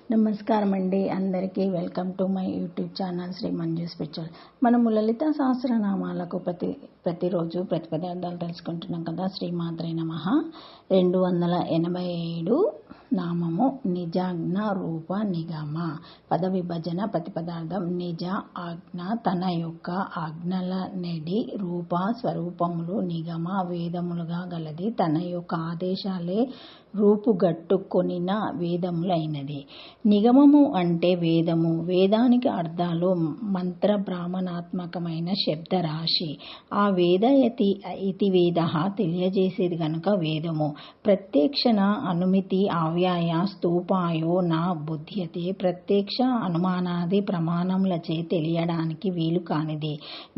నమస్కారం అండి అందరికీ welcome to my YouTube channel Shri Manju spiritual. మనము లలిత సహస్రనామాలకు ప్రతిరోజు ప్రతిపదార్థాలు తెలుసుకుంటున్నాం కదా. శ్రీమాత్రే నమః. 287 నామము నిజాజ్ఞ రూప నిగమ. పద విభజన ప్రతిపదార్థం నిజ ఆజ్ఞ తన యొక్క ఆజ్ఞల నెడి, రూప స్వరూపములు, నిగమ వేదములుగా గలది, తన యొక్క ఆదేశాలే రూపుగట్టుకొనిన వేదములైనది. నిగమము అంటే వేదము. వేదానికి అర్థాలు మంత్ర బ్రాహ్మణాత్మకమైన శబ్దరాశి. ఆ వేద ఇతి వేద తెలియజేసేది గనుక వేదము. ప్రత్యక్షణ అనుమితి అవ్యయ స్తూపాయో నా బుధ్యతే. ప్రత్యక్ష అనుమానాది ప్రమాణములచే తెలియడానికి వీలు కానిది.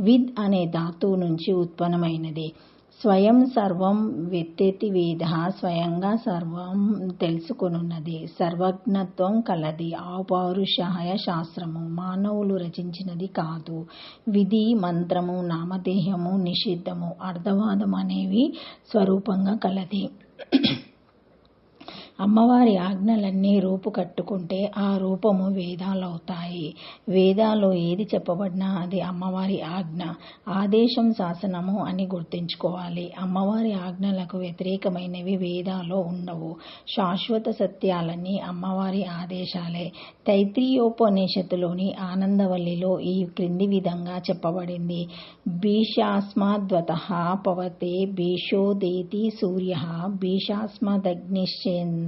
విద్ అనే ధాతువు నుంచి ఉత్పన్నమైనది. స్వయం సర్వం వెత్తెతి వేద. స్వయంగా సర్వం తెలుసుకొనున్నది. సర్వజ్ఞత్వం కలది. ఔపౌరుషాయ శాస్త్రము. మానవులు రచించినది కాదు. విధి మంత్రము నామధేయము నిషిద్ధము అర్థవాదం అనేవి స్వరూపంగా కలది. అమ్మవారి ఆజ్ఞలన్నీ రూపు కట్టుకుంటే ఆ రూపము వేదాలవుతాయి. వేదాల్లో ఏది చెప్పబడినా అది అమ్మవారి ఆజ్ఞ, ఆదేశం, శాసనము అని గుర్తుంచుకోవాలి. అమ్మవారి ఆజ్ఞలకు వ్యతిరేకమైనవి వేదాల్లో ఉండవు. శాశ్వత సత్యాలన్నీ అమ్మవారి ఆదేశాలే. తైత్రీయోపనిషత్తులోని ఆనందవల్లిలో ఈ క్రింది విధంగా చెప్పబడింది. భీషాస్మద్వతః పవతే భీషోదేతి సూర్యః భీషాస్మదగ్నిశ్చేంద్ర.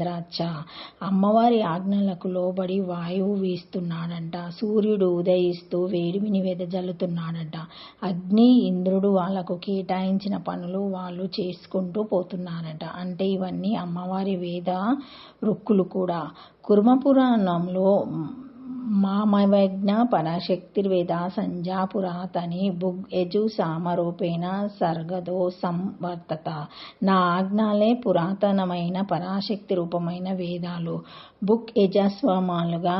అమ్మవారి ఆజ్ఞలకు లోబడి వాయువు వీస్తున్నాడంట. సూర్యుడు ఉదయిస్తూ వేడిమిని వెదజల్లుతున్నాడట. అగ్ని, ఇంద్రుడు వాళ్లకు కేటాయించిన పనులు వాళ్ళు చేసుకుంటూ పోతున్నారట. అంటే ఇవన్నీ అమ్మవారి వేద రుక్కులు కూడా. కుర్మపురాణంలో మామవజ్ఞ పరాశక్తిర్వేద సంజా పురాతని బుగ్ యజు సామరూపేణ సర్గదో సంవర్తత. నా ఆజ్ఞలే పురాతనమైన పరాశక్తి రూపమైన వేదాలు. బుక్ యజస్వమాలుగా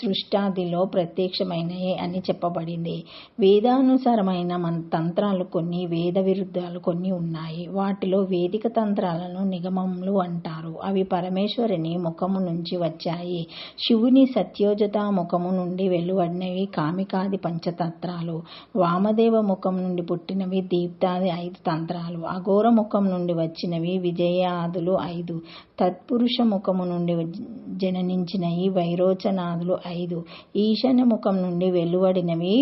సృష్టాదిలో ప్రత్యక్షమైనయే అని చెప్పబడింది. వేదానుసారమైన తంత్రాలు కొన్ని, వేద విరుద్ధాలు కొన్ని ఉన్నాయి. వాటిలో వేదిక తంత్రాలను నిగమములు అంటారు. అవి పరమేశ్వరుని ముఖము నుంచి వచ్చాయి. శివుని సత్యోజత ముఖము నుండి వెలువడినవి కామికాది పంచతంత్రాలు. వామదేవ ముఖం నుండి పుట్టినవి దీప్తాది 5 తంత్రాలు. అఘోర ముఖం నుండి వచ్చినవి విజయాదులు 5. తత్పురుష ముఖము నుండి జననించినవి వైరోచనాదులు 5. ఈశాన్య ముఖం నుండి వెలువడినవి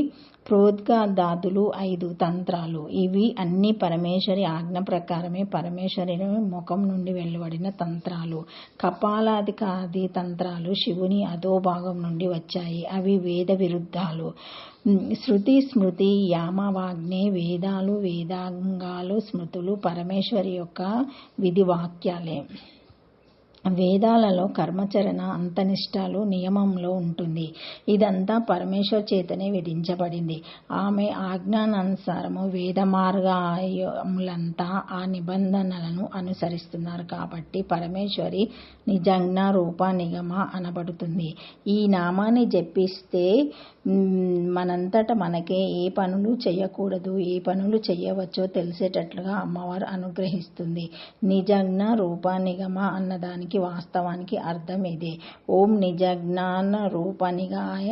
ప్రోద్గాదాదులు 5 తంత్రాలు. ఇవి అన్ని పరమేశ్వరి ఆజ్ఞ ప్రకారమే పరమేశ్వరి ముఖం నుండి వెలువడిన తంత్రాలు. కపాలాదికాది తంత్రాలు శివుని అధోభాగం నుండి వచ్చాయి. అవి వేద విరుద్ధాలు. శృతి స్మృతి యామవాగ్నే వేదాలు, వేదాంగాలు, స్మృతులు పరమేశ్వరి యొక్క విధివాక్యాలే. వేదాలలో కర్మచరణ అంతనిష్టాలు నియమంలో ఉంటుంది. ఇదంతా పరమేశ్వర్ చేతనే విధించబడింది. ఆమె ఆజ్ఞానుసారము వేద మార్గములంతా ఆ నిబంధనలను అనుసరిస్తున్నారు కాబట్టి పరమేశ్వరి నిజాజ్ఞ రూప నిగమ అనబడుతుంది. ఈ నామాన్ని జపిస్తే మనంతట మనకే ఏ పనులు చేయకూడదు, ఏ పనులు చేయవచ్చో తెలిసేటట్లుగా అమ్మవారు అనుగ్రహిస్తుంది. నిజాజ్ఞ రూప నిగమ అన్నదానికి వాస్తవానికి అర్థం ఇదే. ఓం నిజజ్ఞాన రూప నిగాయ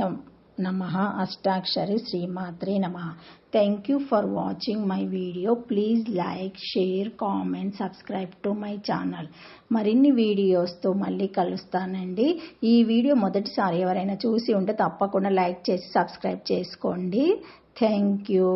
నమః. అష్టాక్షరి శ్రీమాత్రే నమః. Thank you for watching my video. Please like, share, comment, subscribe to my channel. మరిన్ని వీడియోస్తో మళ్ళీ కలుస్తానండి. ఈ వీడియో మొదటిసారి ఎవరైనా చూసి ఉంటే తప్పకుండా లైక్ చేసి సబ్స్క్రైబ్ చేసుకోండి. Thank you.